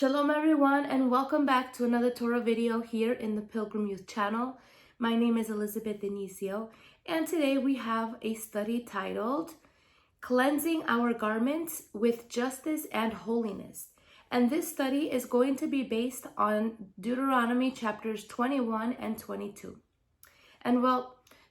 Shalom everyone, and welcome back to another Torah video here in the Pilgrim Youth channel. My name is Elizabeth Denicio, and today we have a study titled Cleansing Our Garments with Justice and Holiness. And this study is going to be based on Deuteronomy chapters 21 and 22. And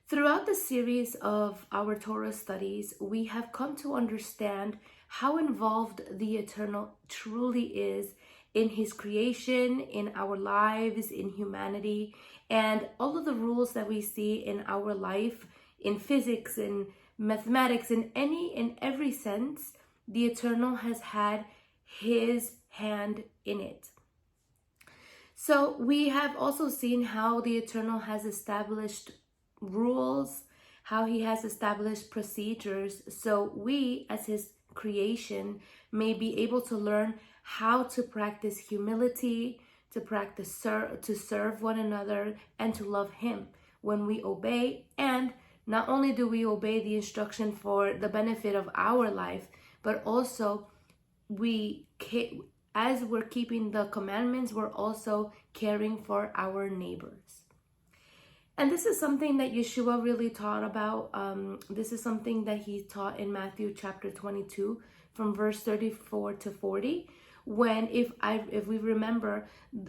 throughout the series of our Torah studies, we have come to understand how involved the Eternal truly is in His creation, in our lives, in humanity, and all of the rules that we see in our life, in physics, in mathematics, in every sense, the Eternal has had His hand in it. So we have also seen how the Eternal has established rules, how He has established procedures, so we as His creation may be able to learn how to practice humility, to serve one another, and to love Him when we obey. And not only do we obey the instruction for the benefit of our life, but also as we're keeping the commandments, we're also caring for our neighbors. And this is something that Yeshua really taught about. This is something that He taught in Matthew chapter 22 from verse 34 to 40. When, if we remember,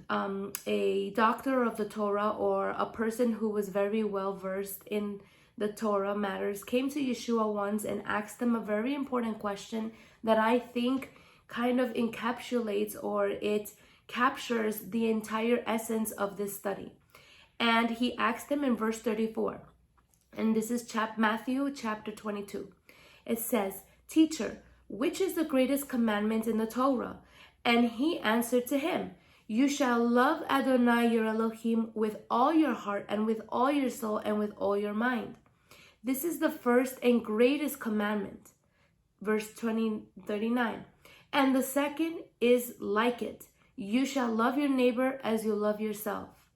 a doctor of the Torah or a person who was very well versed in the Torah matters came to Yeshua once and asked him a very important question that I think kind of encapsulates, or it captures the entire essence of this study. And he asked him in verse 34, and this is Matthew chapter 22. It says, "Teacher, which is the greatest commandment in the Torah?" And he answered to him, "You shall love Adonai your Elohim with all your heart and with all your soul and with all your mind. This is the first and greatest commandment." Verse 39. "And the second is like it. You shall love your neighbor as you love yourself."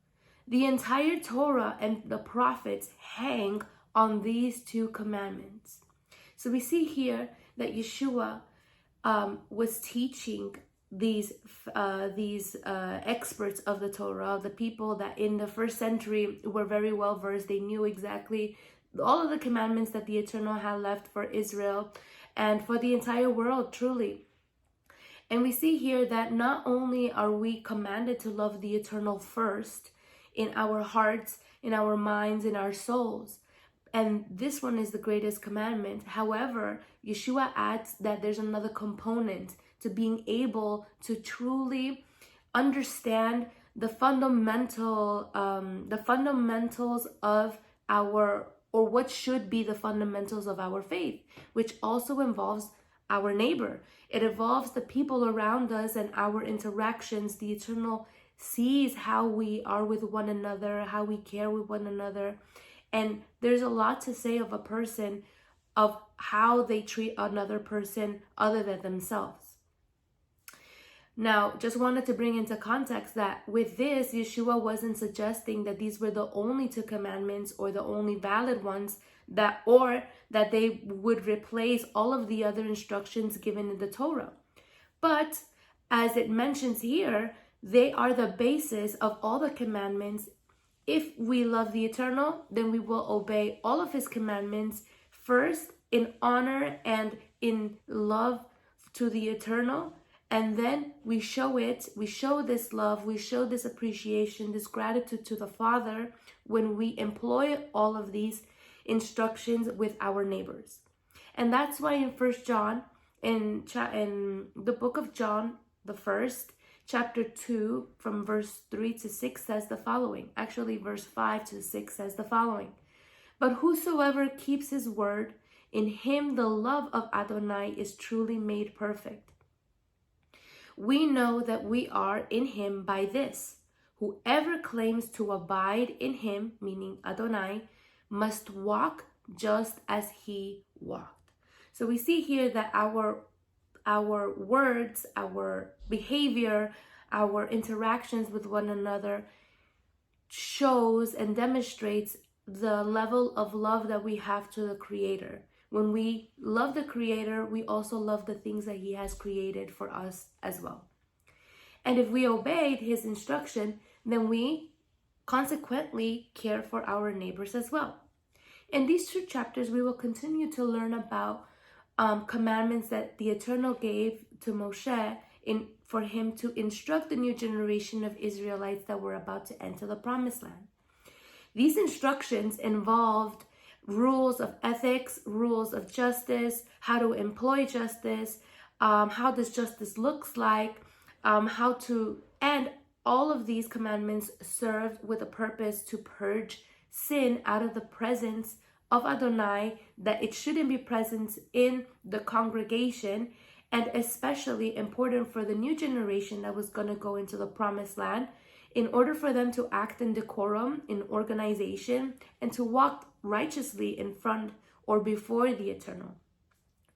The entire Torah and the prophets hang on these two commandments. So we see here that Yeshua was teaching these experts of the Torah, the people that in the first century were very well versed. They knew exactly all of the commandments that the Eternal had left for Israel and for the entire world, truly. And we see here that not only are we commanded to love the Eternal first in our hearts, in our minds, in our souls, and this one is the greatest commandment. However, Yeshua adds that there's another component to being able to truly understand the fundamentals of our, or what should be the fundamentals of our faith, which also involves our neighbor. It involves the people around us and our interactions. The Eternal sees how we are with one another, how we care with one another. And there's a lot to say of a person, of how they treat another person other than themselves. Now, just wanted to bring into context that with this, Yeshua wasn't suggesting that these were the only two commandments or the only valid ones, that they would replace all of the other instructions given in the Torah. But as it mentions here, they are the basis of all the commandments. If we love the Eternal, then we will obey all of His commandments first in honor and in love to the Eternal. And then we show this love, we show this appreciation, this gratitude to the Father when we employ all of these instructions with our neighbors. And that's why in 1 John, in the book of John, the first, chapter 2, from verse 3 to 6 says the following. Actually, verse 5 to 6 says the following. "But whosoever keeps His word, in him the love of Adonai is truly made perfect. We know that we are in Him by this: whoever claims to abide in Him," meaning Adonai, "must walk just as He walked." So we see here that our words, our behavior, our interactions with one another shows and demonstrates the level of love that we have to the Creator. When we love the Creator, we also love the things that He has created for us as well. And if we obeyed his instruction, then we consequently care for our neighbors as well. In these 2 chapters, we will continue to learn about commandments that the Eternal gave to Moshe for him to instruct the new generation of Israelites that were about to enter the Promised Land. These instructions involved rules of ethics, rules of justice, how to employ justice, how does justice looks like, and all of these commandments served with a purpose to purge sin out of the presence of Adonai, that it shouldn't be present in the congregation, and especially important for the new generation that was going to go into the Promised Land, in order for them to act in decorum, in organization, and to walk righteously in front or before the Eternal.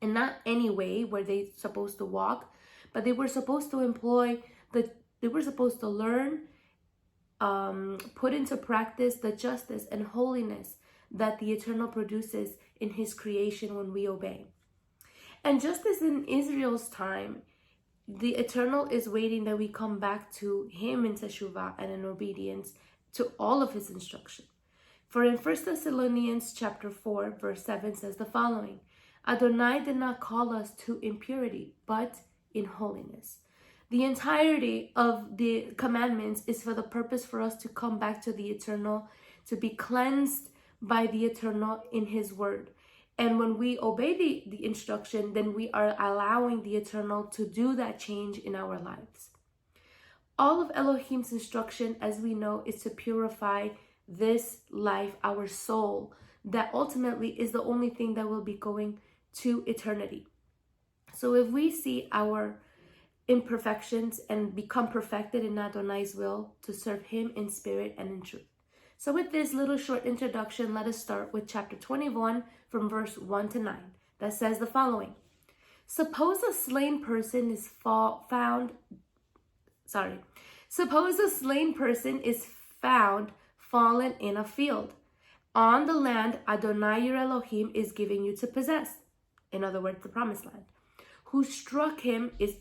And not any way were they supposed to walk, but they were supposed to they were supposed to learn, put into practice the justice and holiness that the Eternal produces in his creation when we obey. And just as in Israel's time, the Eternal is waiting that we come back to him in teshuvah and in obedience to all of his instruction. For in 1 Thessalonians chapter 4, verse 7 says the following: Adonai did not call us to impurity, but in holiness. The entirety of the commandments is for the purpose for us to come back to the Eternal, to be cleansed by the Eternal in his word. And when we obey the instruction, then we are allowing the Eternal to do that change in our lives. All of Elohim's instruction, as we know, is to purify this life, our soul, that ultimately is the only thing that will be going to eternity. So if we see our imperfections and become perfected in Adonai's will to serve him in spirit and in truth. So with this little short introduction, let us start with chapter 21 from verse 1 to 9 that says the following: Suppose a slain person is found fallen in a field on the land Adonai your Elohim is giving you to possess. In other words, the Promised Land. Who struck him is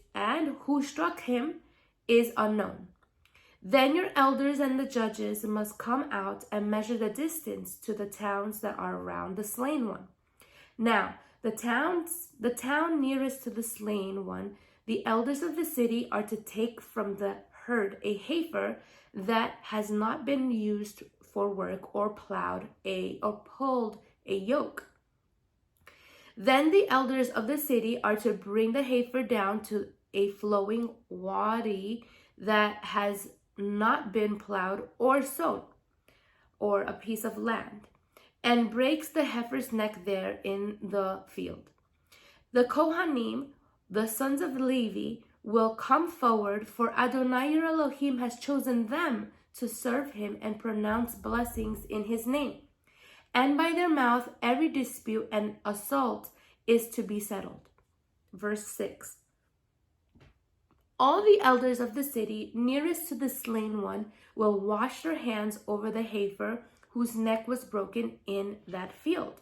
unknown. Then your elders and the judges must come out and measure the distance to the towns that are around the slain one. Now, the town nearest to the slain one, the elders of the city are to take from the herd a heifer that has not been used for work or pulled a yoke. Then the elders of the city are to bring the heifer down to a flowing wadi that has not been plowed or sown, or a piece of land, and breaks the heifer's neck there in the field. The Kohanim, the sons of Levi, will come forward, for Adonai your Elohim has chosen them to serve him and pronounce blessings in his name. And by their mouth every dispute and assault is to be settled. Verse 6. All the elders of the city nearest to the slain one will wash their hands over the heifer whose neck was broken in that field.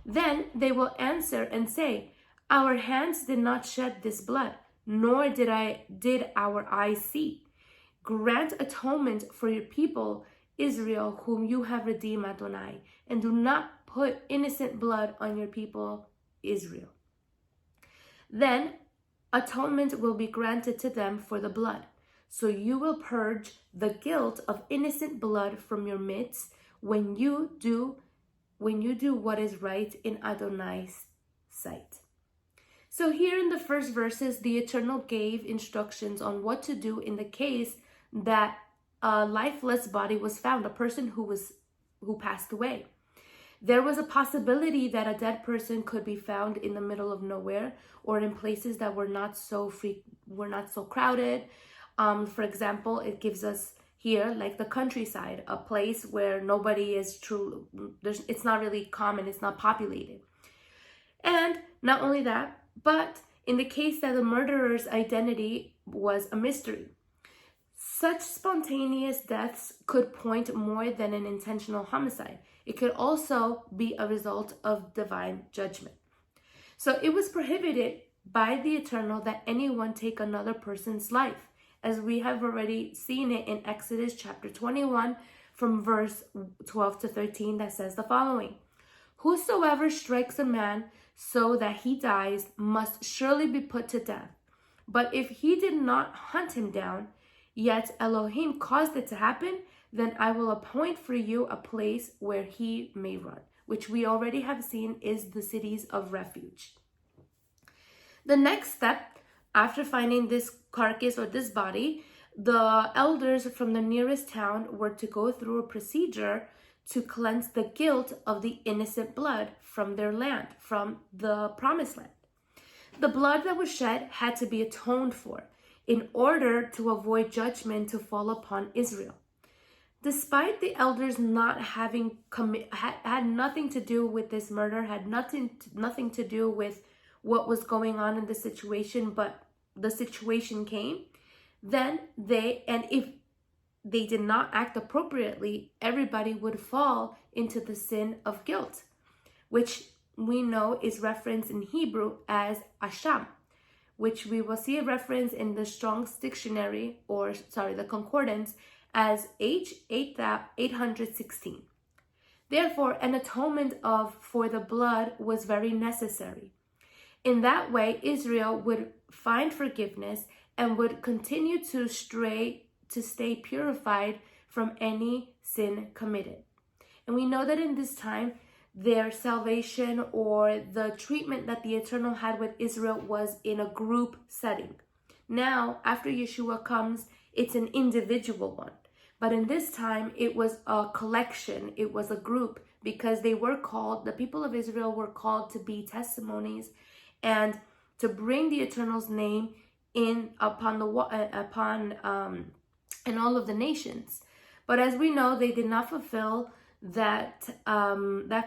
Then they will answer and say, Our hands did not shed this blood, nor did our eyes see. Grant atonement for your people Israel, whom you have redeemed, Adonai, and do not put innocent blood on your people Israel. Then atonement will be granted to them for the blood. So you will purge the guilt of innocent blood from your midst when you do what is right in Adonai's sight. So here in the first verses, the Eternal gave instructions on what to do in the case that a lifeless body was found, a person who passed away. There was a possibility that a dead person could be found in the middle of nowhere or in places that were not so crowded. For example, it gives us here like the countryside, a place where nobody is true. It's not really common. It's not populated. And not only that, but in the case that the murderer's identity was a mystery. Such spontaneous deaths could point more than an intentional homicide. It could also be a result of divine judgment. So it was prohibited by the Eternal that anyone take another person's life. as we have already seen it in Exodus chapter 21 from verse 12 to 13, that says the following: "Whosoever strikes a man so that he dies must surely be put to death. But if he did not hunt him down, yet Elohim caused it to happen, then I will appoint for you a place where he may run," which we already have seen is the cities of refuge. The next step, after finding this carcass or this body, the elders from the nearest town were to go through a procedure to cleanse the guilt of the innocent blood from their land, from the promised land. The blood that was shed had to be atoned for in order to avoid judgment to fall upon Israel. Despite the elders not having had nothing to do with this murder, had nothing to do with what was going on in the situation, but the situation came, then if they did not act appropriately, everybody would fall into the sin of guilt, which we know is referenced in Hebrew as asham, which we will see a reference in the Strong's dictionary, the concordance, as H816. Therefore, an atonement for the blood was very necessary. In that way, Israel would find forgiveness and would continue to stay purified from any sin committed. And we know that in this time, their salvation or the treatment that the Eternal had with Israel was in a group setting. Now, after Yeshua comes, it's an individual one. But in this time, it was a collection, it was a group, because the people of Israel were called to be testimonies and to bring the Eternal's name in upon in all of the nations. But as we know, they did not fulfill that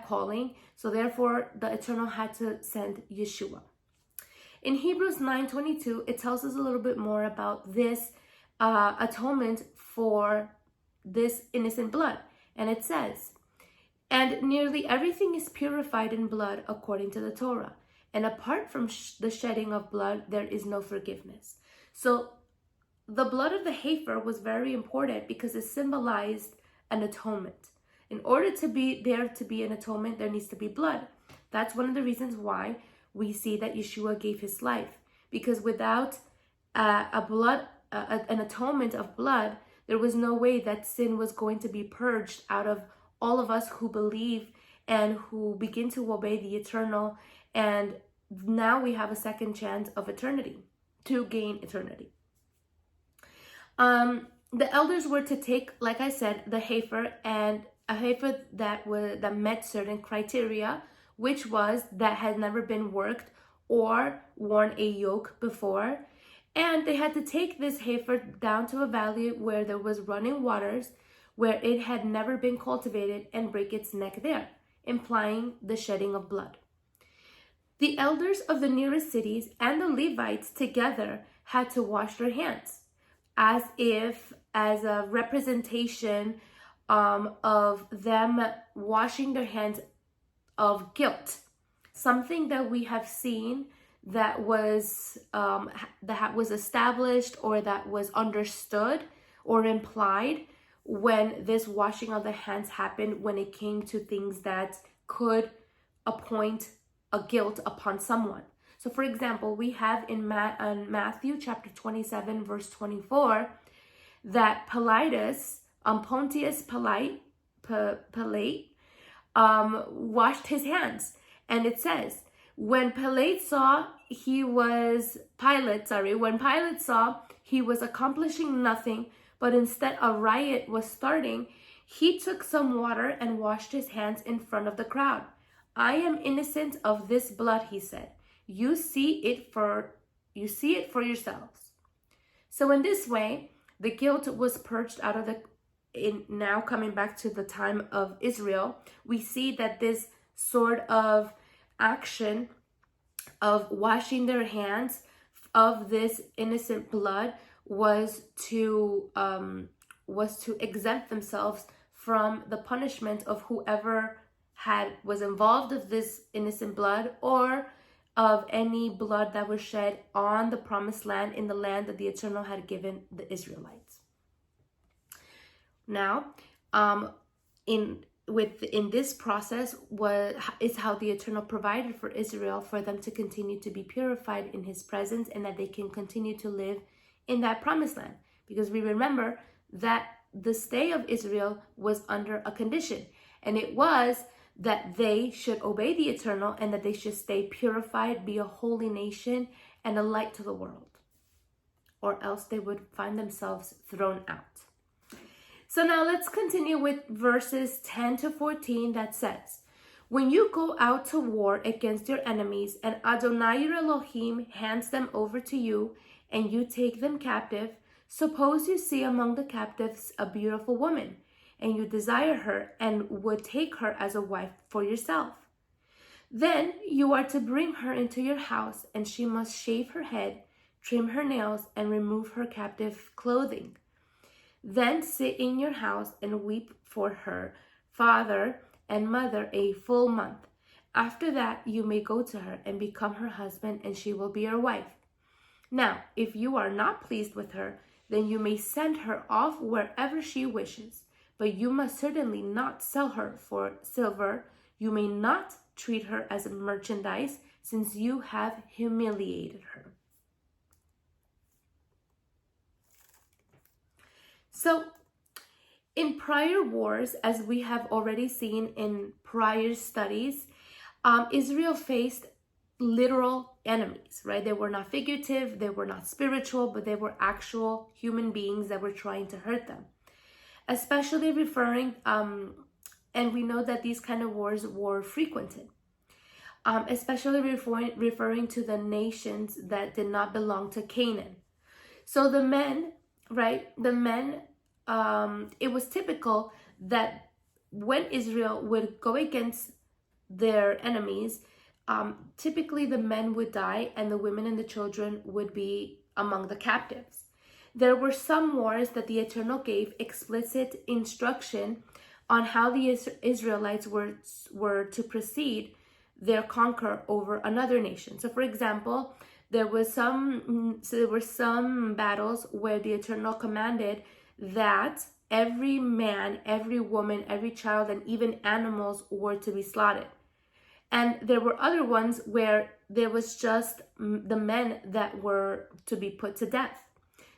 calling, so therefore the Eternal had to send Yeshua. In Hebrews 9:22, it tells us a little bit more about this atonement for this innocent blood, and it says, "And nearly everything is purified in blood according to the Torah, and apart from the shedding of blood, there is no forgiveness." So the blood of the heifer was very important because it symbolized an atonement. In order to be an atonement, there needs to be blood. That's one of the reasons why we see that Yeshua gave his life, because without an atonement of blood, there was no way that sin was going to be purged out of all of us who believe and who begin to obey the Eternal. And now we have a second chance of eternity, to gain eternity. The elders were to take, like I said, the heifer, and a heifer that met certain criteria, which was that had never been worked or worn a yoke before. And they had to take this heifer down to a valley where there was running waters, where it had never been cultivated, and break its neck there, implying the shedding of blood. The elders of the nearest cities and the Levites together had to wash their hands, as a representation of them washing their hands of guilt, something that we have seen that was established or that was understood or implied when this washing of the hands happened, when it came to things that could appoint a guilt upon someone. So for example, we have in Matthew chapter 27 verse 24 that Pontius Pilate washed his hands, and it says, when Pilate saw he was accomplishing nothing, but instead a riot was starting, he took some water and washed his hands in front of the crowd. "I am innocent of this blood," he said. You see it for yourselves." So in this way, the guilt was purged out of now coming back to the time of Israel, we see that this sort of action of washing their hands of this innocent blood was to exempt themselves from the punishment of whoever was involved of this innocent blood, or of any blood that was shed on the promised land, in the land that the Eternal had given the Israelites. Now, in this process is how the Eternal provided for Israel, for them to continue to be purified in his presence, and that they can continue to live in that promised land. Because we remember that the stay of Israel was under a condition, and it was that they should obey the Eternal, and that they should stay purified, be a holy nation, and a light to the world, or else they would find themselves thrown out. So now let's continue with verses 10 to 14 that says, when you go out to war against your enemies, and Adonai your Elohim hands them over to you, and you take them captive, suppose you see among the captives a beautiful woman, and you desire her, and would take her as a wife for yourself. Then you are to bring her into your house, and she must shave her head, trim her nails, and remove her captive clothing. Then sit in your house and weep for her father and mother a full month. After that, you may go to her and become her husband, and she will be your wife. Now, if you are not pleased with her, then you may send her off wherever she wishes. But you must certainly not sell her for silver. You may not treat her as merchandise, since you have humiliated her. So, in prior wars, as we have already seen in prior studies, Israel faced literal enemies, right? They were not figurative, they were not spiritual, but they were actual human beings that were trying to hurt them. Especially referring, and we know that these kind of wars were frequented, especially referring to the nations that did not belong to Canaan. So the men, right? It was typical that when Israel would go against their enemies, typically the men would die, and the women and the children would be among the captives. There were some wars that the Eternal gave explicit instruction on how the Israelites were to proceed their conquer over another nation. So, for example, there were some battles where the Eternal commanded that every man, every woman, every child, and even animals were to be slaughtered. And there were other ones where there was just the men that were to be put to death.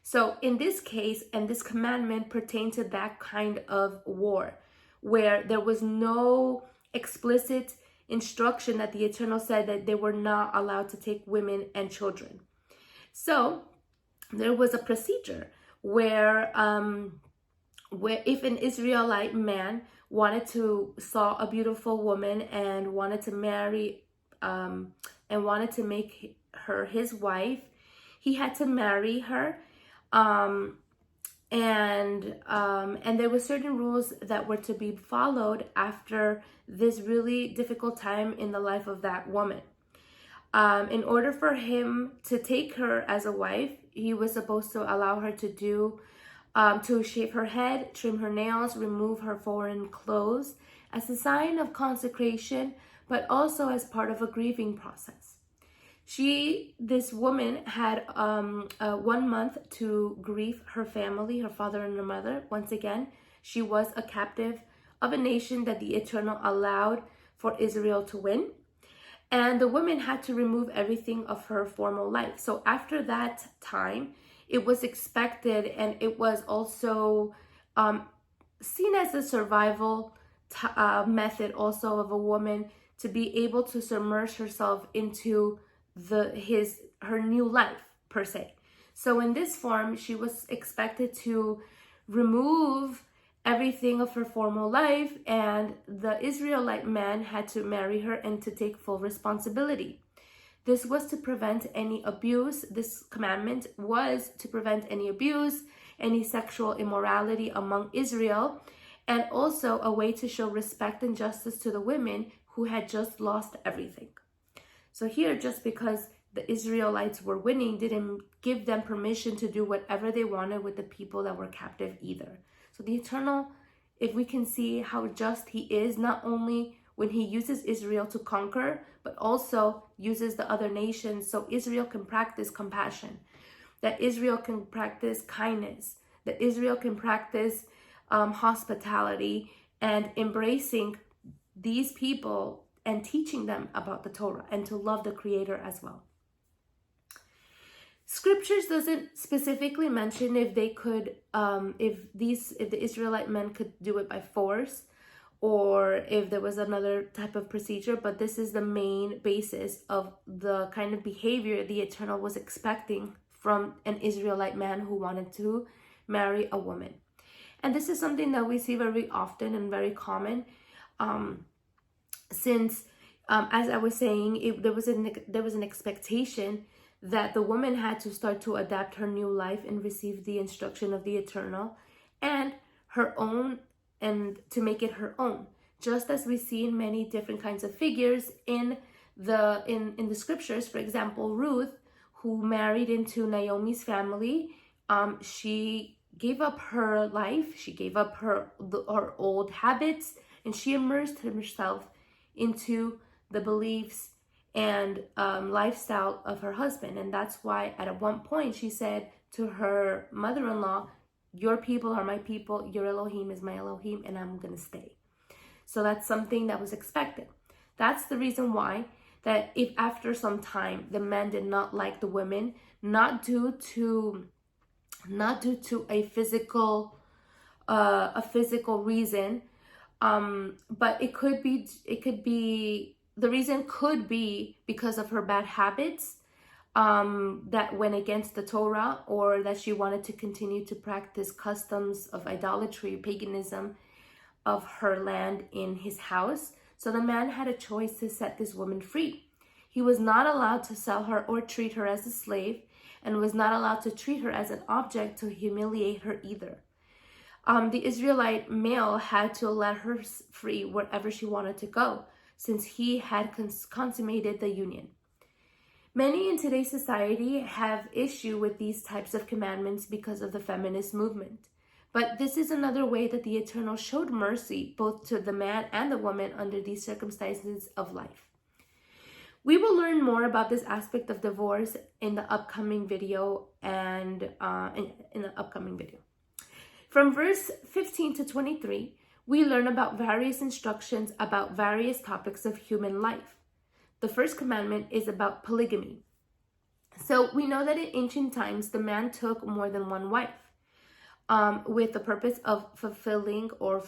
So in this case, and this commandment pertained to that kind of war, where there was no explicit instruction that the Eternal said that they were not allowed to take women and children. So there was a procedure where if an Israelite man saw a beautiful woman and wanted to marry and wanted to make her his wife, he had to marry her, and there were certain rules that were to be followed after this really difficult time in the life of that woman. In order for him to take her as a wife, he was supposed to allow her to shave her head, trim her nails, remove her foreign clothes as a sign of consecration, but also as part of a grieving process. This woman had 1 month to grieve her family, her father and her mother. Once again, she was a captive of a nation that the Eternal allowed for Israel to win. And the woman had to remove everything of her former life. So after that time, it was expected, and it was also seen as a survival method also of a woman to be able to submerge herself into her new life, per se. So in this form, she was expected to remove everything of her former life, and the Israelite man had to marry her and to take full responsibility. This was to prevent any abuse. This commandment was to prevent any abuse, any sexual immorality among Israel, and also a way to show respect and justice to the women who had just lost everything. So here, just because the Israelites were winning, didn't give them permission to do whatever they wanted with the people that were captive either. So the Eternal, if we can see how just he is, not only when he uses Israel to conquer, but also uses the other nations so Israel can practice compassion, that Israel can practice kindness, that Israel can practice hospitality and embracing these people and teaching them about the Torah and to love the Creator as well. Scriptures doesn't specifically mention if they could, if the Israelite men could do it by force, or if there was another type of procedure, but this is the main basis of the kind of behavior the Eternal was expecting from an Israelite man who wanted to marry a woman. And this is something that we see very often and very common, since, as I was saying, there was an expectation that the woman had to start to adapt her new life and receive the instruction of the Eternal and her own, and to make it her own, just as we see in many different kinds of figures in the scriptures. For example, Ruth, who married into Naomi's family, she gave up her life, she gave up her old habits, and she immersed herself into the beliefs and lifestyle of her husband. And that's why at one point she said to her mother-in-law, your people are my people, your Elohim is my Elohim, and I'm gonna stay. So that's something that was expected. That's the reason why, that if after some time the men did not like the women, not due to a physical reason, but it could be the reason could be because of her bad habits that went against the Torah, or that she wanted to continue to practice customs of idolatry, paganism of her land in his house. So the man had a choice to set this woman free. He was not allowed to sell her or treat her as a slave, and was not allowed to treat her as an object to humiliate her either. The Israelite male had to let her free wherever she wanted to go, since he had consummated the union. Many in today's society have issue with these types of commandments because of the feminist movement. But this is another way that the Eternal showed mercy both to the man and the woman under these circumstances of life. We will learn more about this aspect of divorce in the upcoming video From verse 15 to 23, we learn about various instructions about various topics of human life. The first commandment is about polygamy. So we know that in ancient times, the man took more than one wife with the purpose of fulfilling or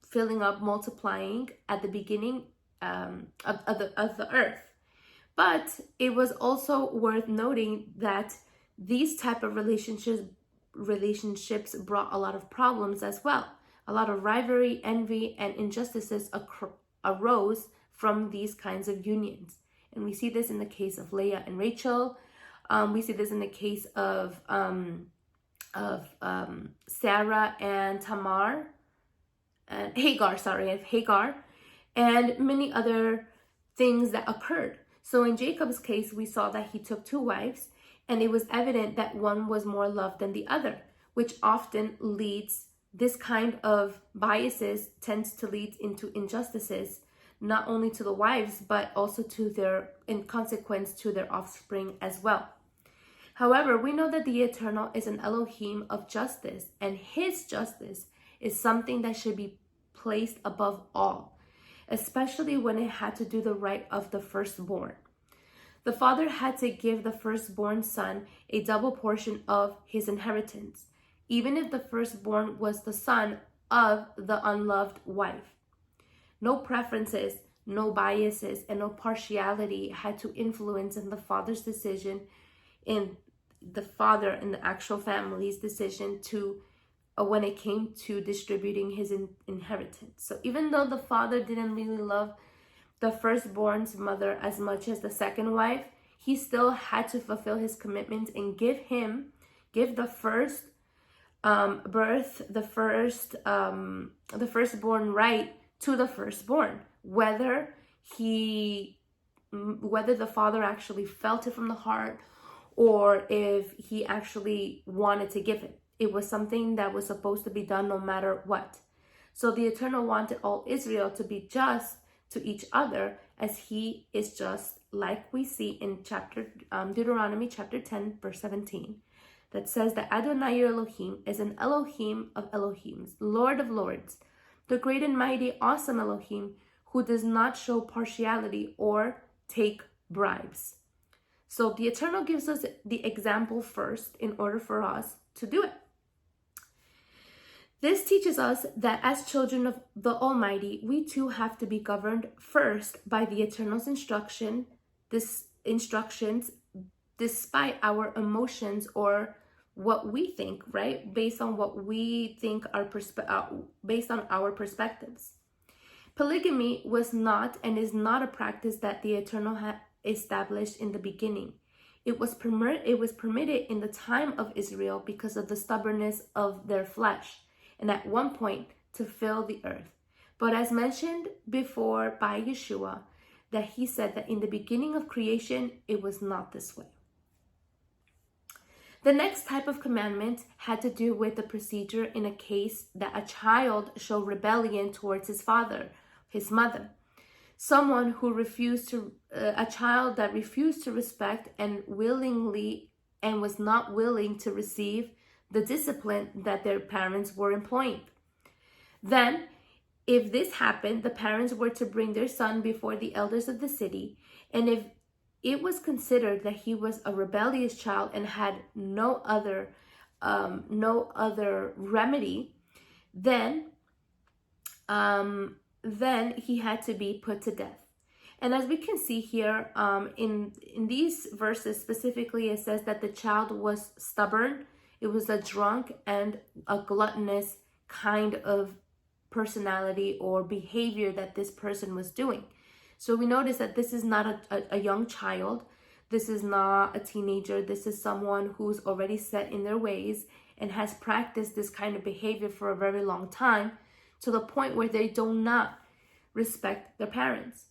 filling up, multiplying at the beginning of the earth. But it was also worth noting that these type of relationships brought a lot of problems as well. A lot of rivalry, envy, and injustices arose from these kinds of unions. And we see this in the case of Leah and Rachel. We see this in the case of Sarah and Tamar, and Hagar, and many other things that occurred. So in Jacob's case, we saw that he took two wives, and it was evident that one was more loved than the other, which often leads, this kind of biases tends to lead into injustices, not only to the wives, but also in consequence to their offspring as well. However, we know that the Eternal is an Elohim of justice, and his justice is something that should be placed above all, especially when it had to do the right of the firstborn. The father had to give the firstborn son a double portion of his inheritance, even if the firstborn was the son of the unloved wife. No preferences, no biases, and no partiality had to influence in the father's decision, in the father and the actual family's decision to when it came to distributing his inheritance. So even though the father didn't really love the firstborn's mother as much as the second wife, he still had to fulfill his commitment and give the first the firstborn right to the firstborn, whether the father actually felt it from the heart or if he actually wanted to give it. It was something that was supposed to be done no matter what. So the Eternal wanted all Israel to be just, to each other as he is just, like we see in Deuteronomy chapter 10, verse 17, that says that Adonai your Elohim is an Elohim of Elohims, Lord of lords, the great and mighty, awesome Elohim, who does not show partiality or take bribes. So the Eternal gives us the example first in order for us to do it. This teaches us that as children of the Almighty, we too have to be governed first by the Eternal's instructions, despite our emotions or what we think, right? Based on what we think based on our perspectives. Polygamy was not and is not a practice that the Eternal had established in the beginning. It was permitted in the time of Israel because of the stubbornness of their flesh, and at one point to fill the earth. But as mentioned before by Yeshua, that he said that in the beginning of creation, it was not this way. The next type of commandment had to do with the procedure in a case that a child showed rebellion towards his father, his mother. Someone who a child that refused to respect and was not willing to receive the discipline that their parents were employing. Then, if this happened, the parents were to bring their son before the elders of the city, and if it was considered that he was a rebellious child and had no other remedy, then he had to be put to death. And as we can see here, in these verses specifically, it says that the child was stubborn. It was a drunk and a gluttonous kind of personality or behavior that this person was doing. So we notice that this is not a young child. This is not a teenager. This is someone who's already set in their ways and has practiced this kind of behavior for a very long time, to the point where they do not respect their parents.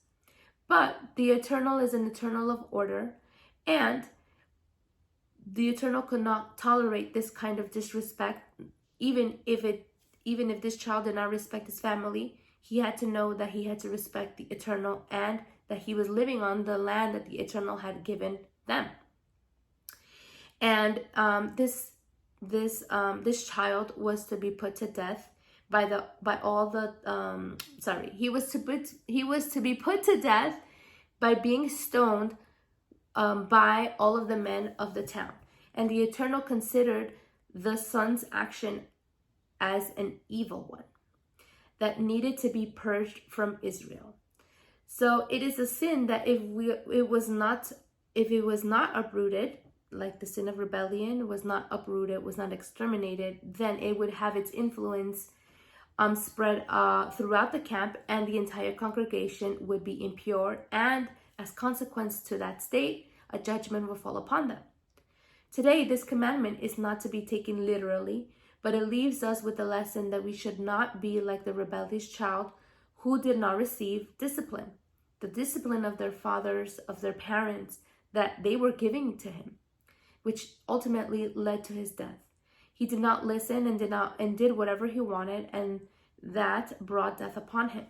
But the Eternal is an Eternal of order, and the Eternal could not tolerate this kind of disrespect. Even if this child did not respect his family, he had to know that he had to respect the Eternal and that he was living on the land that the Eternal had given them. And this child was to be put to death he was to be put to death by being stoned by all of the men of the town. And the Eternal considered the son's action as an evil one that needed to be purged from Israel. So it is a sin that if it was not uprooted, like the sin of rebellion was not uprooted, was not exterminated, then it would have its influence spread throughout the camp, and the entire congregation would be impure, and as consequence to that state, a judgment will fall upon them. Today, this commandment is not to be taken literally, but it leaves us with the lesson that we should not be like the rebellious child who did not receive discipline, the discipline of their fathers, of their parents, that they were giving to him, which ultimately led to his death. He did not listen and did whatever he wanted, and that brought death upon him.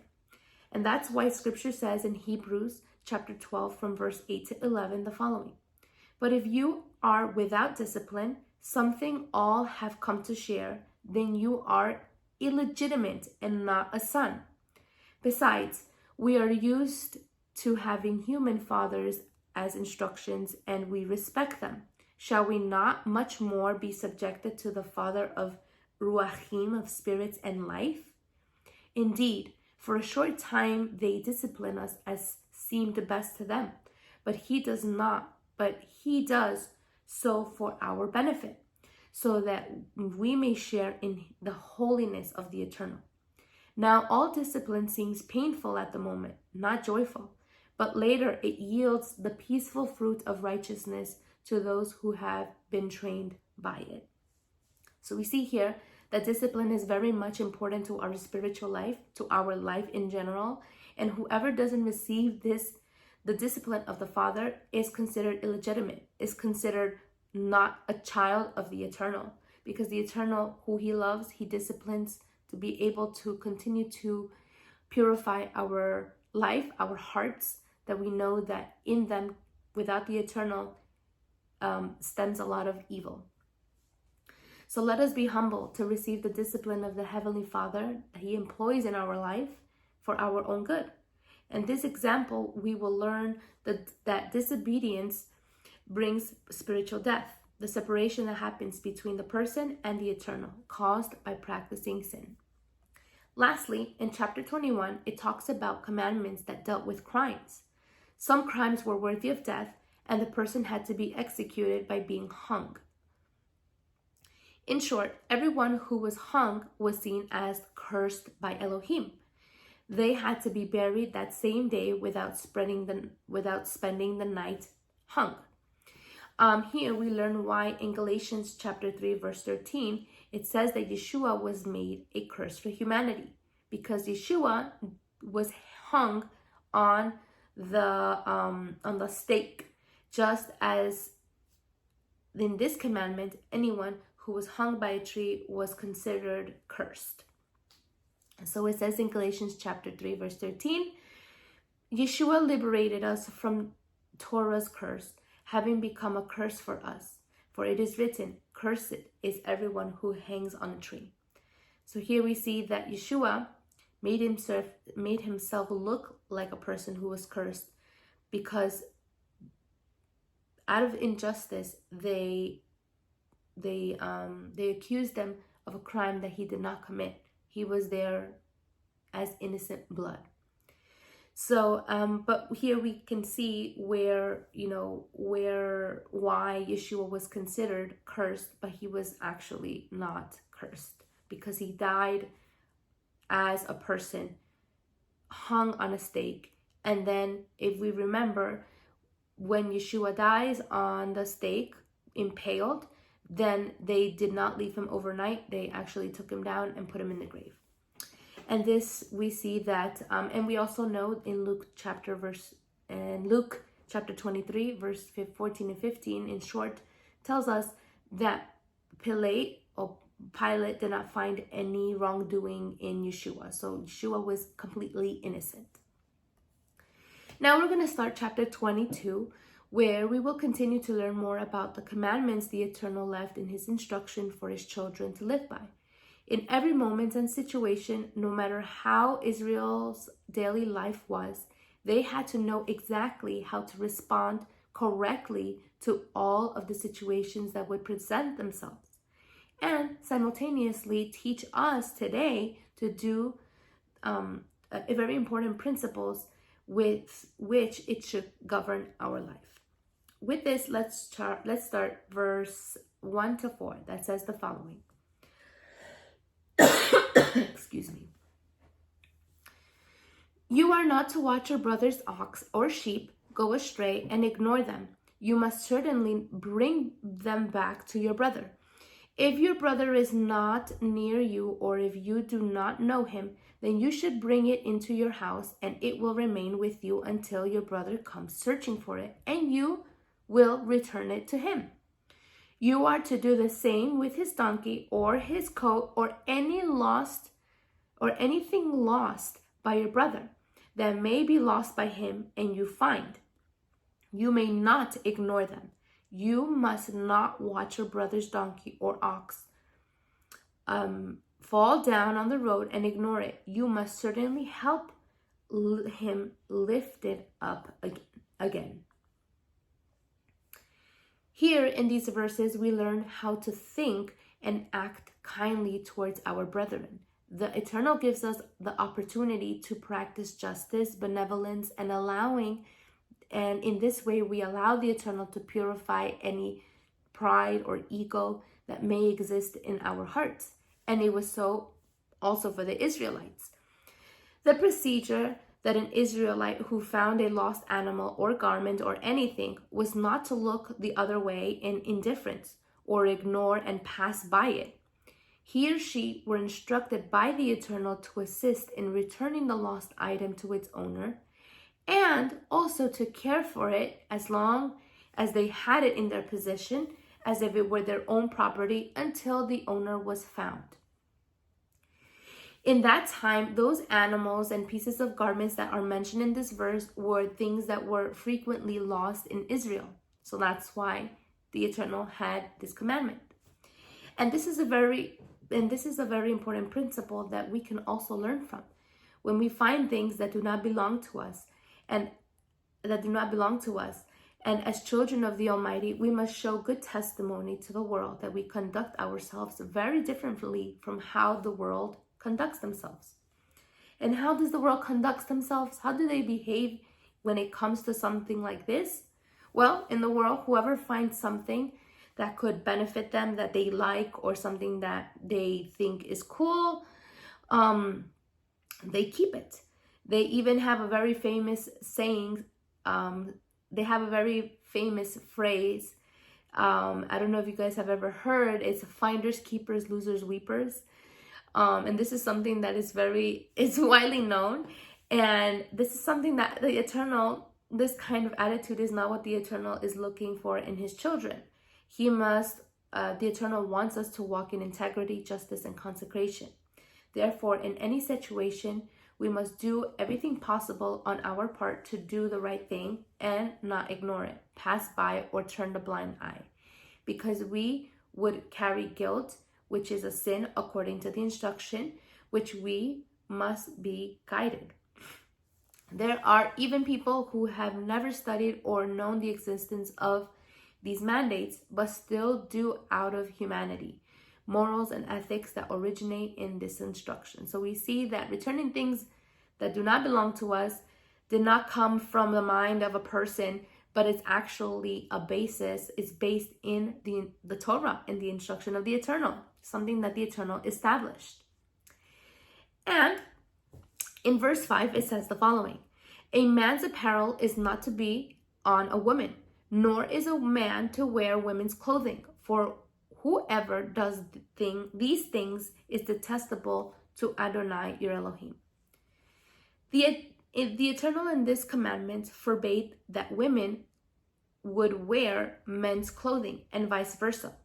And that's why Scripture says in Hebrews chapter 12 from verse 8 to 11 the following: "But if you are without discipline, something all have come to share, then you are illegitimate and not a son. Besides, we are used to having human fathers as instructions, and we respect them. Shall we not much more be subjected to the Father of Ruachim, of spirits and life? Indeed, for a short time they discipline us as seemed best to them, but he does so for our benefit, so that we may share in the holiness of the Eternal. Now all discipline seems painful at the moment, not joyful, but later it yields the peaceful fruit of righteousness to those who have been trained by it." So we see here that discipline is very much important to our spiritual life, to our life in general, and whoever doesn't receive the discipline of the Father is considered illegitimate, is considered not a child of the Eternal, because the Eternal, who he loves, he disciplines to be able to continue to purify our life, our hearts, that we know that in them, without the eternal, stems a lot of evil. So let us be humble to receive the discipline of the Heavenly Father that He employs in our life for our own good. And this example, we will learn that disobedience brings spiritual death, the separation that happens between the person and the eternal, caused by practicing sin. Lastly, in chapter 21, it talks about commandments that dealt with crimes. Some crimes were worthy of death, and the person had to be executed by being hung. In short, everyone who was hung was seen as cursed by Elohim. They had to be buried that same day without spending the night hung. Here we learn why in Galatians chapter 3 verse 13 it says that Yeshua was made a curse for humanity, because Yeshua was hung on the stake, just as in this commandment anyone who was hung by a tree was considered cursed. So it says in Galatians chapter 3 verse 13, Yeshua liberated us from Torah's curse, having become a curse for us. For it is written, cursed is everyone who hangs on a tree. So here we see that Yeshua made himself look like a person who was cursed, because out of injustice they accused him of a crime that he did not commit. He was there as innocent blood. So, but here we can see why Yeshua was considered cursed, but he was actually not cursed, because he died as a person hung on a stake. And then if we remember, when Yeshua dies on the stake, impaled, then they did not leave him overnight. They actually took him down and put him in the grave. And this we see that, and we also know in Luke chapter 23, verse 14 and 15, in short, tells us that Pilate did not find any wrongdoing in Yeshua. So Yeshua was completely innocent. Now we're going to start chapter 22, where we will continue to learn more about the commandments the Eternal left in His instruction for His children to live by. In every moment and situation, no matter how Israel's daily life was, they had to know exactly how to respond correctly to all of the situations that would present themselves, and simultaneously teach us today to do very important principles with which it should govern our life. With this, let's start verse 1 to 4. That says the following. Excuse me. You are not to watch your brother's ox or sheep go astray and ignore them. You must certainly bring them back to your brother. If your brother is not near you, or if you do not know him, then you should bring it into your house, and it will remain with you until your brother comes searching for it, and you will return it to him. You are to do the same with his donkey or his coat or anything lost by your brother that may be lost by him and you find. You may not ignore them. You must not watch your brother's donkey or ox fall down on the road and ignore it. You must certainly help him lift it up again. Here in these verses, we learn how to think and act kindly towards our brethren. The Eternal gives us the opportunity to practice justice, benevolence, and in this way we allow the Eternal to purify any pride or ego that may exist in our hearts. And it was so also for the Israelites. The procedure that an Israelite who found a lost animal or garment or anything was not to look the other way in indifference or ignore and pass by it. He or she were instructed by the Eternal to assist in returning the lost item to its owner, and also to care for it as long as they had it in their possession, as if it were their own property, until the owner was found. In that time, those animals and pieces of garments that are mentioned in this verse were things that were frequently lost in Israel. So that's why the Eternal had this commandment. And this is a very important principle that we can also learn from. When we find things that do not belong to us, and as children of the Almighty, we must show good testimony to the world that we conduct ourselves very differently from how the world conducts themselves. And how does the world conduct themselves? How do they behave when it comes to something like this? Well, in the world, whoever finds something that could benefit them, that they like, or something that they think is cool, they keep it. They even have a very famous saying. They have a very famous phrase. I don't know if you guys have ever heard. It's finders, keepers, losers, weepers. And this is something that it's widely known. And this is something that the Eternal, this kind of attitude is not what the Eternal is looking for in his children. The Eternal wants us to walk in integrity, justice, and consecration. Therefore, in any situation, we must do everything possible on our part to do the right thing and not ignore it, pass by, or turn the blind eye, because we would carry guilt, which is a sin according to the instruction, which we must be guided. There are even people who have never studied or known the existence of these mandates, but still do out of humanity, morals, and ethics that originate in this instruction. So we see that returning things that do not belong to us did not come from the mind of a person, but it's actually it's based in the Torah, in the instruction of the Eternal, something that the Eternal established. And in verse 5, it says the following: a man's apparel is not to be on a woman, nor is a man to wear women's clothing, for whoever does these things is detestable to Adonai your Elohim. The Eternal in this commandment forbade that women would wear men's clothing and vice versa.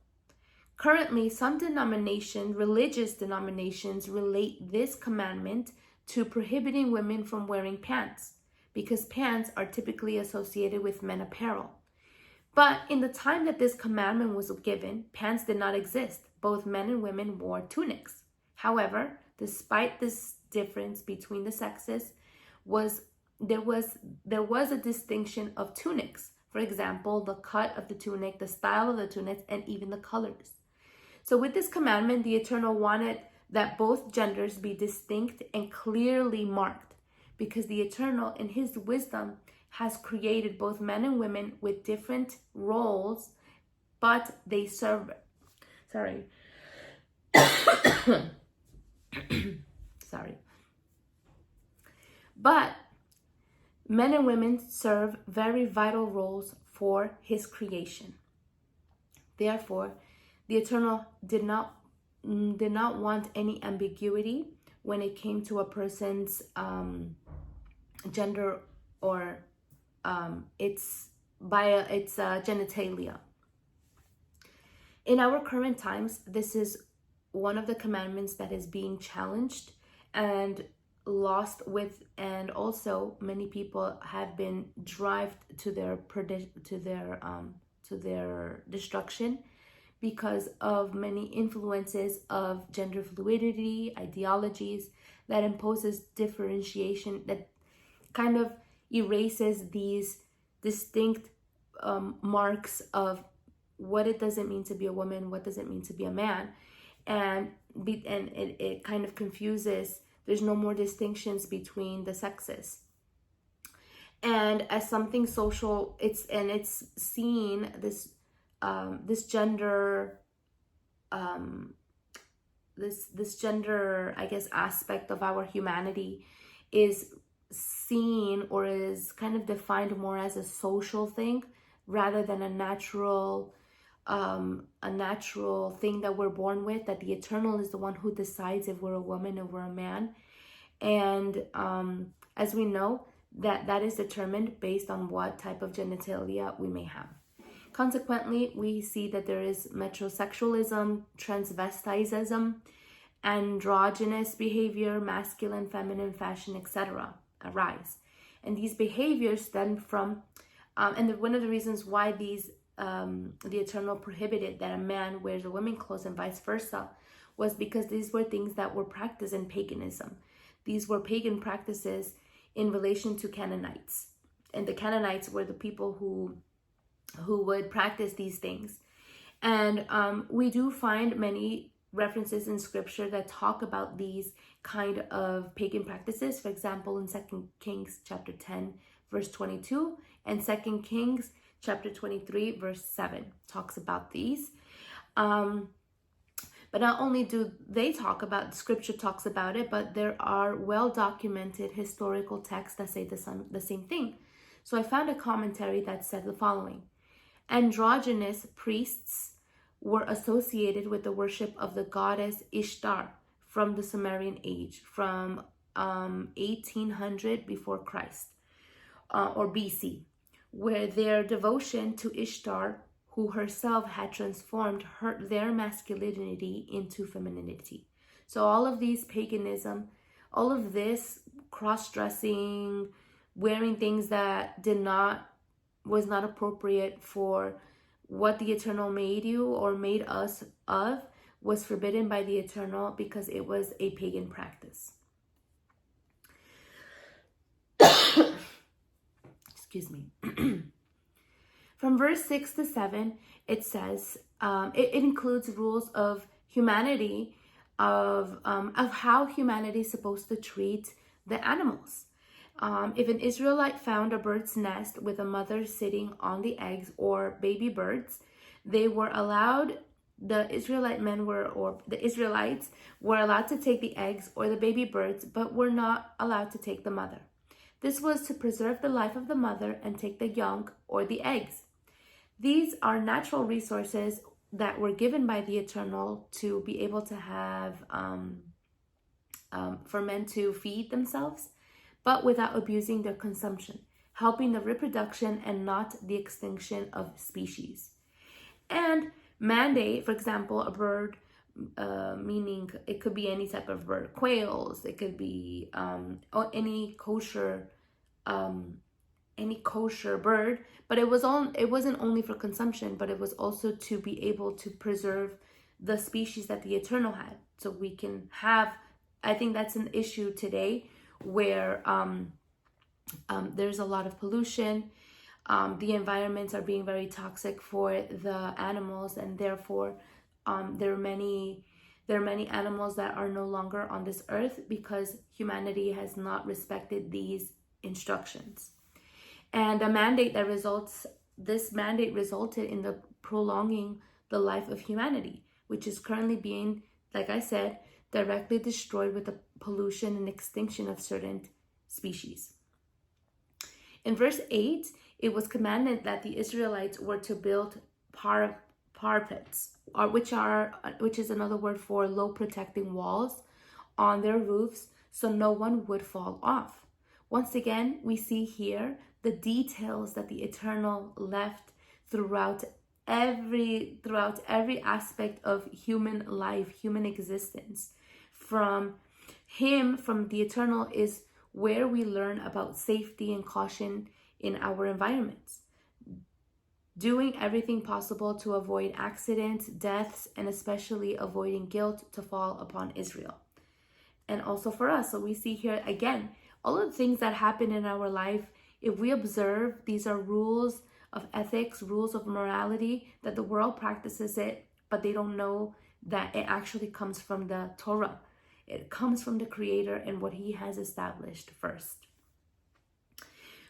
Currently, some religious denominations, relate this commandment to prohibiting women from wearing pants, because pants are typically associated with men apparel. But in the time that this commandment was given, pants did not exist. Both men and women wore tunics. However, despite this difference between the sexes, there was a distinction of tunics. For example, the cut of the tunic, the style of the tunic, and even the colors. So with this commandment, the Eternal wanted that both genders be distinct and clearly marked, because the Eternal, in his wisdom, has created both men and women with different roles, but they serve, but men and women serve very vital roles for his creation. Therefore, the Eternal did not want any ambiguity when it came to a person's gender or its genitalia. In our current times, this is one of the commandments that is being challenged and lost with, and also many people have been driven to their destruction because of many influences of gender fluidity, ideologies that imposes differentiation, that kind of erases these distinct marks of what it doesn't mean to be a woman, what does it mean to be a man, and it kind of confuses. There's no more distinctions between the sexes. And as something social, it's seen, this gender, this gender, I guess, aspect of our humanity is seen or is kind of defined more as a social thing rather than a natural thing that we're born with, that the Eternal is the one who decides if we're a woman or we're a man. And as we know, that is determined based on what type of genitalia we may have. Consequently, we see that there is metrosexualism, transvestism, androgynous behavior, masculine, feminine, fashion, etc. arise. And these behaviors stem from, one of the reasons why the Eternal prohibited that a man wears a woman's clothes and vice versa was because these were things that were practiced in paganism. These were pagan practices in relation to Canaanites. And the Canaanites were the people who would practice these things. And we do find many references in scripture that talk about these kind of pagan practices. For example, in 2 Kings chapter 10, verse 22, and 2 Kings chapter 23, verse 7 talks about these. But not only do they talk about, scripture talks about it, but there are well-documented historical texts that say the same thing. So I found a commentary that said the following: androgynous priests were associated with the worship of the goddess Ishtar from the Sumerian age, from 1800 before Christ, or BC, where their devotion to Ishtar, who herself had transformed their masculinity into femininity. So all of these paganism, all of this cross-dressing, wearing things that was not appropriate for what the Eternal made you or made us of, was forbidden by the Eternal because it was a pagan practice. Excuse me. From verse 6 to 7, it says, it includes rules of humanity, of how humanity is supposed to treat the animals. If an Israelite found a bird's nest with a mother sitting on the eggs or baby birds, they were allowed, the Israelites were allowed to take the eggs or the baby birds, but were not allowed to take the mother. This was to preserve the life of the mother and take the young or the eggs. These are natural resources that were given by the Eternal to be able to have, for men to feed themselves, but without abusing their consumption, helping the reproduction and not the extinction of species. And mandate, for example, a bird, meaning it could be any type of bird, quails, it could be any kosher bird, but it wasn't only for consumption, but it was also to be able to preserve the species that the Eternal had. So we can have, I think that's an issue today, where there's a lot of pollution. The environments are being very toxic for the animals, and therefore there are many animals that are no longer on this earth because humanity has not respected these instructions. And this mandate resulted in the prolonging the life of humanity, which is currently being, like I said, directly destroyed with the pollution and extinction of certain species. In verse 8, it was commanded that the Israelites were to build parapets, which is another word for low protecting walls, on their roofs, so no one would fall off. Once again, we see here the details that the Eternal left throughout every aspect of human life, human existence. From the Eternal is where we learn about safety and caution in our environments. Doing everything possible to avoid accidents, deaths, and especially avoiding guilt to fall upon Israel. And also for us. So we see here again, all of the things that happen in our life, if we observe, these are rules of ethics, rules of morality, that the world practices it, but they don't know that it actually comes from the Torah. It comes from the Creator and what He has established first.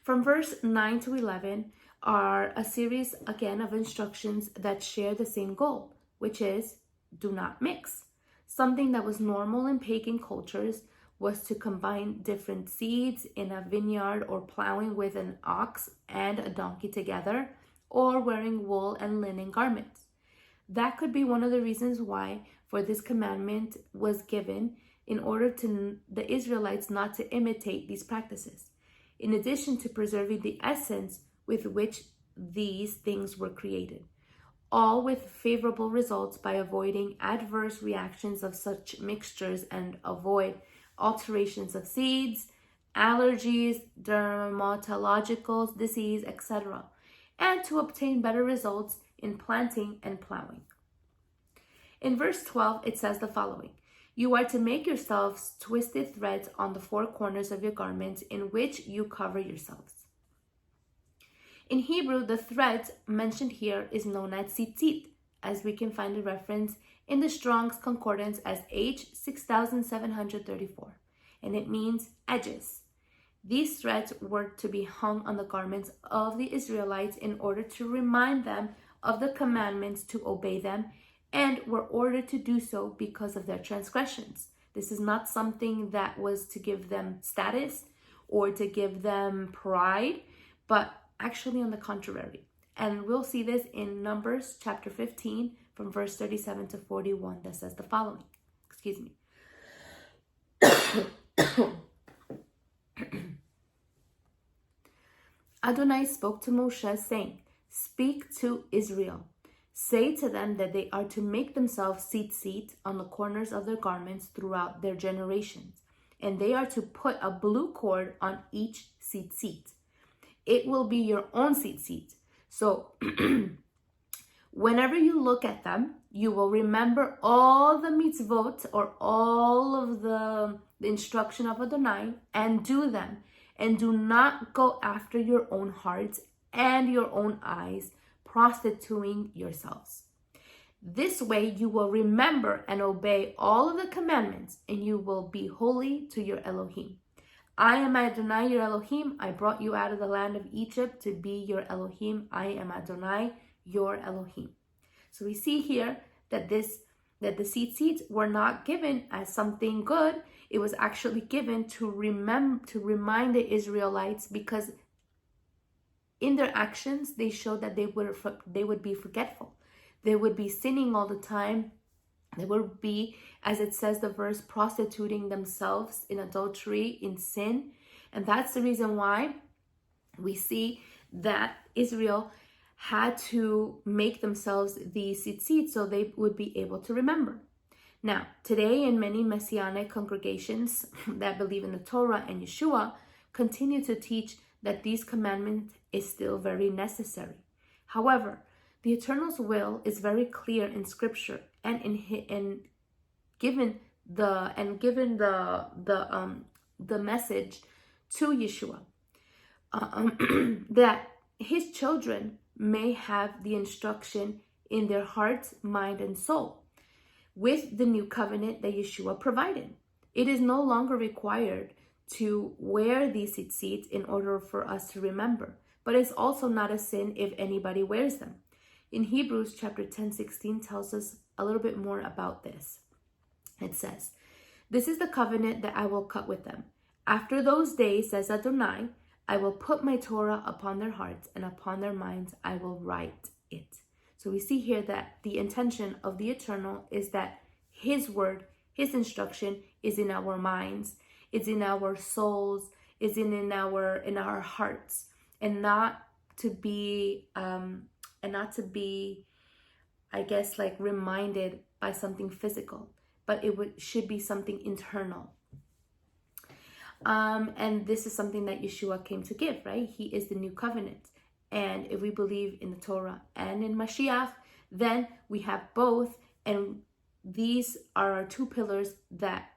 From verse 9 to 11 are a series, again, of instructions that share the same goal, which is do not mix. Something that was normal in pagan cultures was to combine different seeds in a vineyard, or plowing with an ox and a donkey together, or wearing wool and linen garments. That could be one of the reasons why for this commandment was given, in order to the Israelites not to imitate these practices, in addition to preserving the essence with which these things were created. all with favorable results by avoiding adverse reactions of such mixtures and avoid alterations of seeds, allergies, dermatological disease, etc., and to obtain better results in planting and plowing. In verse 12, it says the following: "You are to make yourselves twisted threads on the four corners of your garments in which you cover yourselves." In Hebrew, the thread mentioned here is known as tzitzit, as we can find a reference in the Strong's Concordance as H6734, and it means edges. These threads were to be hung on the garments of the Israelites in order to remind them of the commandments to obey them, and were ordered to do so because of their transgressions. This is not something that was to give them status or to give them pride, but actually on the contrary. And we'll see this in Numbers chapter 15 from verse 37 to 41 that says the following. Excuse me. Adonai spoke to Moshe, saying, "Speak to Israel. Say to them that they are to make themselves tzitzit on the corners of their garments throughout their generations, and they are to put a blue cord on each tzitzit. It will be your own tzitzit. So whenever you look at them, you will remember all the mitzvot, or all of the instruction of Adonai, and do them. And do not go after your own hearts and your own eyes, prostituting yourselves. This way you will remember and obey all of the commandments, and you will be holy to your Elohim. I am Adonai, your Elohim. I brought you out of the land of Egypt to be your Elohim. I am Adonai, your Elohim." So we see here that the tzitzit were not given as something good. It was actually given to remind the Israelites, because in their actions they showed that they would be forgetful. They would be sinning all the time. They would be, as it says the verse, prostituting themselves in adultery, in sin. And that's the reason why we see that Israel had to make themselves these tzitzit so they would be able to remember. Now, today in many Messianic congregations that believe in the Torah and Yeshua continue to teach that these commandments is still very necessary. However, the Eternal's will is very clear in Scripture and given the message to Yeshua that his children may have the instruction in their heart, mind, and soul with the new covenant that Yeshua provided. It is no longer required to wear these tzitzit in order for us to remember, but it's also not a sin if anybody wears them. In Hebrews chapter 10:16 tells us a little bit more about this. It says, "This is the covenant that I will cut with them. After those days, says Adonai, I will put my Torah upon their hearts, and upon their minds I will write it." So we see here that the intention of the Eternal is that his word, his instruction is in our minds, is in our souls, is in our hearts, and not to be I guess, like reminded by something physical, but should be something internal. And this is something that Yeshua came to give, right? He is the new covenant. And if we believe in the Torah and in Mashiach, then we have both. And these are our two pillars that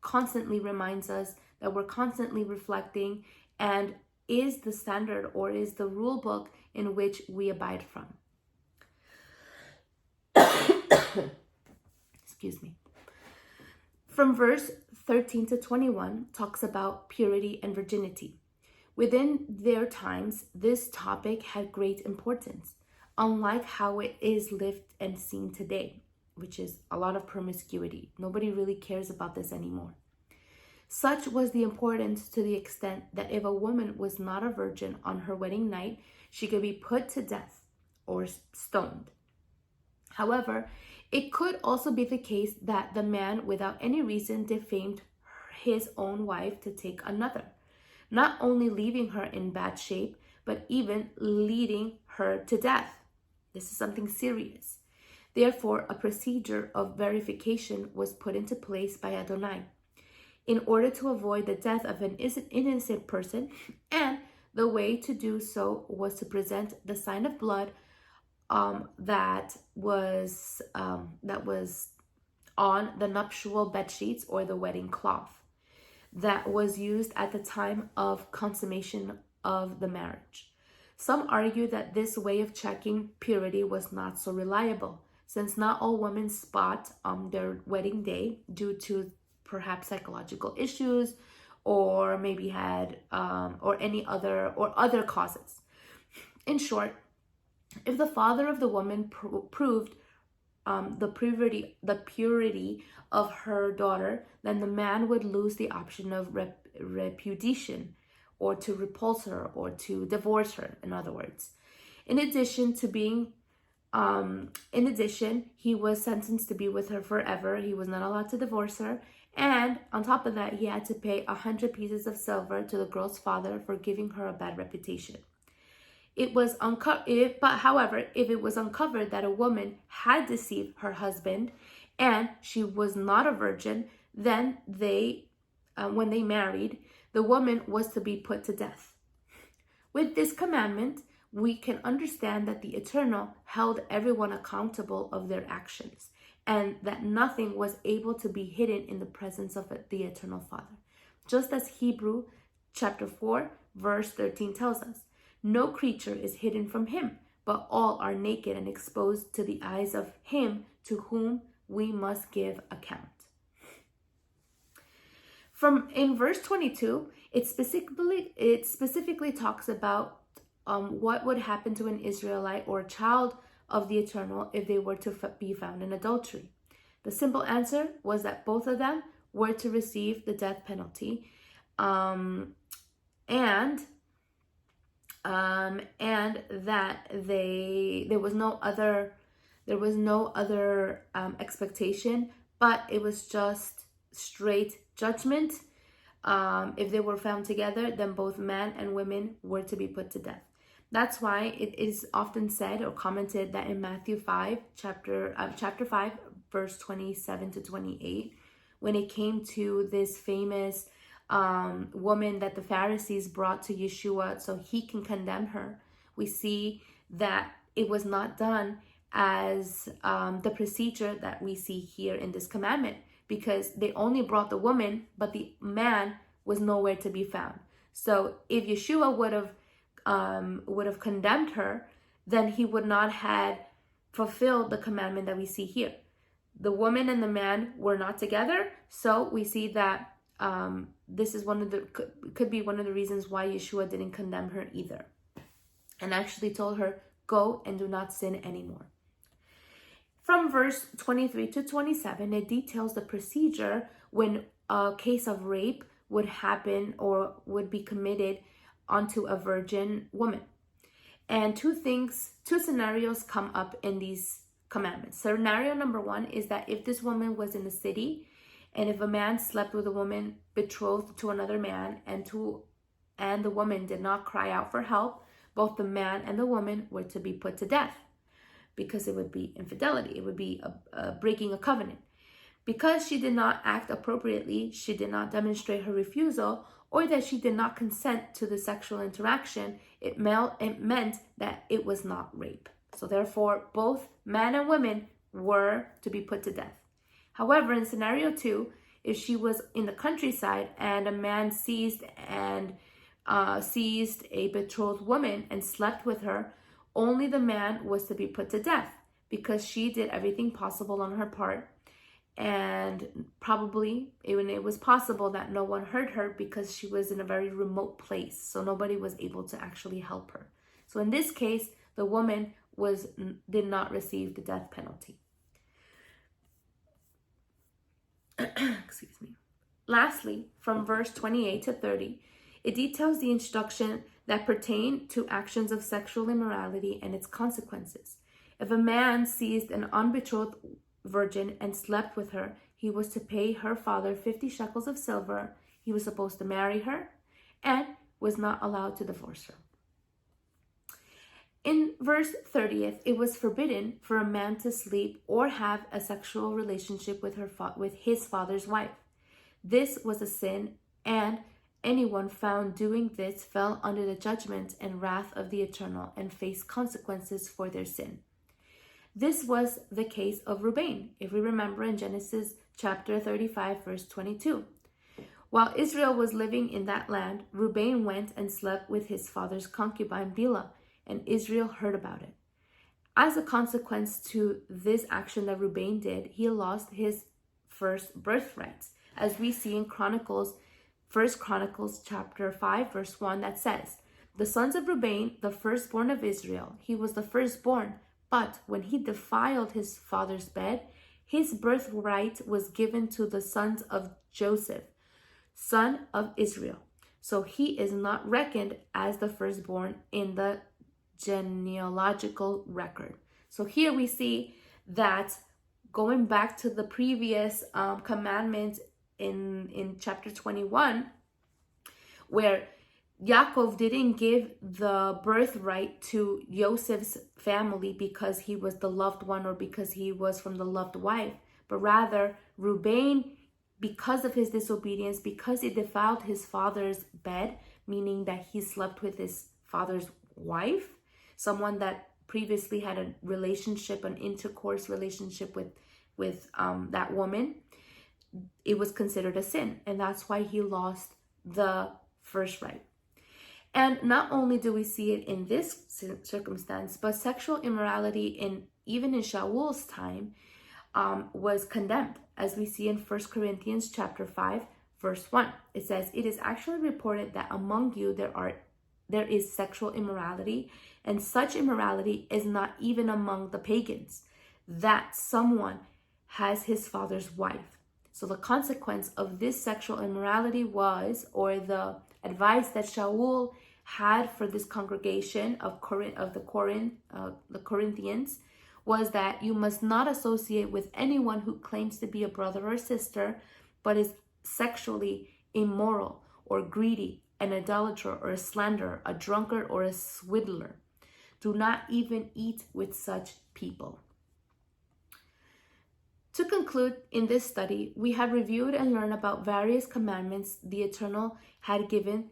constantly reminds us, that we're constantly reflecting, and is the standard, or is the rule book in which we abide from. Excuse me. From verse 13 to 21 talks about purity and virginity. Within their times, this topic had great importance, unlike how it is lived and seen today, which is a lot of promiscuity. Nobody really cares about this anymore. Such was the importance to the extent that if a woman was not a virgin on her wedding night, she could be put to death or stoned. However, it could also be the case that the man, without any reason, defamed his own wife to take another, not only leaving her in bad shape, but even leading her to death. This is something serious. Therefore, a procedure of verification was put into place by Adonai in order to avoid the death of an innocent person, and the way to do so was to present the sign of blood that was on the nuptial bed sheets or the wedding cloth that was used at the time of consummation of the marriage. Some argue that this way of checking purity was not so reliable, since not all women spot on their wedding day due to perhaps psychological issues, or maybe had or other causes. In short, if the father of the woman proved the purity of her daughter, then the man would lose the option of repudiation, or to repulse her, or to divorce her, in other words. In addition, he was sentenced to be with her forever. He was not allowed to divorce her. And on top of that, he had to pay 100 pieces of silver to the girl's father for giving her a bad reputation. However, if it was uncovered that a woman had deceived her husband and she was not a virgin, then when they married, the woman was to be put to death. With this commandment, we can understand that the Eternal held everyone accountable of their actions, and that nothing was able to be hidden in the presence of the Eternal Father. Just as Hebrew chapter 4, verse 13 tells us, no creature is hidden from him, but all are naked and exposed to the eyes of him to whom we must give account. In verse 22, it specifically talks about what would happen to an Israelite or a child of the Eternal if they were to be found in adultery. The simple answer was that both of them were to receive the death penalty, and that there was no other expectation, but it was just straight judgment. If they were found together, then both man and women were to be put to death. That's why it is often said or commented that in Matthew 5, chapter 5, verse 27 to 28, when it came to this famous woman that the Pharisees brought to Yeshua so he can condemn her, we see that it was not done as the procedure that we see here in this commandment, because they only brought the woman, but the man was nowhere to be found. So if Yeshua would have condemned her, then he would not have fulfilled the commandment that we see here. The woman and the man were not together, so we see that this is could be one of the reasons why Yeshua didn't condemn her either, and actually told her, go and do not sin anymore. From verse 23 to 27, it details the procedure when a case of rape would happen or would be committed onto a virgin woman. And two scenarios come up in these commandments. Scenario number one is that if this woman was in the city, and if a man slept with a woman betrothed to another man, and the woman did not cry out for help, both the man and the woman were to be put to death, because it would be infidelity. It would be breaking a covenant. Because she did not act appropriately, she did not demonstrate her refusal, or that she did not consent to the sexual interaction, it meant that it was not rape. So therefore, both man and women were to be put to death. However, in scenario 2, if she was in the countryside and a man seized a betrothed woman and slept with her, only the man was to be put to death, because she did everything possible on her part, and probably even it was possible that no one heard her because she was in a very remote place, so nobody was able to actually help her. So in this case, the woman did not receive the death penalty. Excuse me. Lastly, from verse 28 to 30, it details the instruction that pertain to actions of sexual immorality and its consequences. If a man seized an unbetrothed virgin and slept with her, he was to pay her father 50 shekels of silver. He was supposed to marry her and was not allowed to divorce her. In verse 30th, it was forbidden for a man to sleep or have a sexual relationship with his father's wife. This was a sin, and anyone found doing this fell under the judgment and wrath of the Eternal and faced consequences for their sin. This was the case of Reuben, if we remember in Genesis chapter 35, verse 22. While Israel was living in that land, Reuben went and slept with his father's concubine Bilhah, and Israel heard about it. As a consequence to this action that Reuben did, he lost his first birthright, as we see in Chronicles, 1 Chronicles chapter 5, verse 1, that says, "The sons of Reuben, the firstborn of Israel, he was the firstborn, but when he defiled his father's bed, his birthright was given to the sons of Joseph, son of Israel. So he is not reckoned as the firstborn in the genealogical record." So here we see that going back to the previous commandment in chapter 21, where Yaakov didn't give the birthright to Joseph's family because he was the loved one or because he was from the loved wife, but rather Reuben, because of his disobedience, because he defiled his father's bed, meaning that he slept with his father's wife, someone that previously had a relationship, an intercourse relationship with that woman, it was considered a sin, and that's why he lost the first right. And not only do we see it in this circumstance, but sexual immorality even in Shaul's time was condemned, as we see in 1 Corinthians chapter 5, verse 1. It says, "It is actually reported that among you there is sexual immorality, and such immorality is not even among the pagans, that someone has his father's wife." So the consequence of this sexual immorality was, or the advice that Shaul had for this congregation of the Corinthians, was that you must not associate with anyone who claims to be a brother or sister, but is sexually immoral or greedy, an idolater or a slanderer, a drunkard or a swindler. Do not even eat with such people. To conclude, in this study, we have reviewed and learned about various commandments the Eternal had given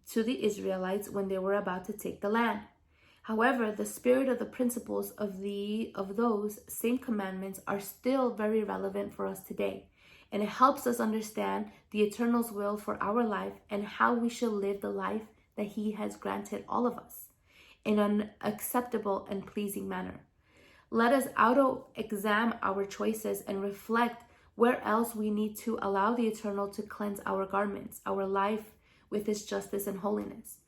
to the Israelites when they were about to take the land. However, the spirit of the principles of those same commandments are still very relevant for us today, and it helps us understand the Eternal's will for our life and how we should live the life that He has granted all of us in an acceptable and pleasing manner. Let us auto-examine our choices and reflect where else we need to allow the Eternal to cleanse our garments, our life with His justice and holiness.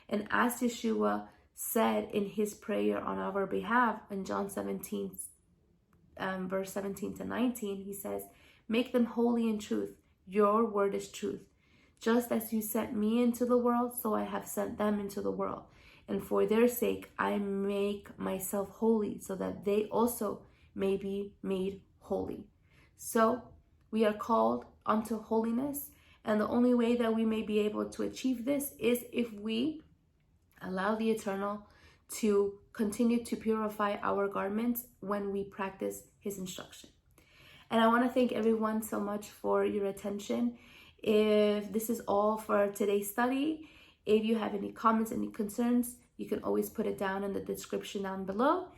And as Yeshua said in His prayer on our behalf in John 17, verse 17 to 19, He says, "Make them holy in truth. Your word is truth. Just as you sent me into the world, so I have sent them into the world. And for their sake, I make myself holy, so that they also may be made holy." So we are called unto holiness, and the only way that we may be able to achieve this is if we allow the Eternal to continue to purify our garments when we practice His instruction. And I want to thank everyone so much for your attention. If this is all for today's study, if you have any comments, any concerns, you can always put it down in the description down below.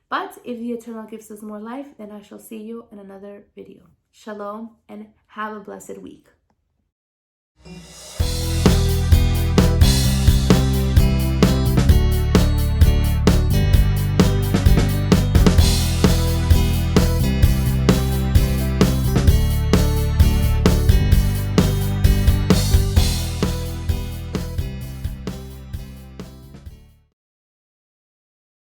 But if the Eternal gives us more life, then I shall see you in another video. Shalom, and have a blessed week.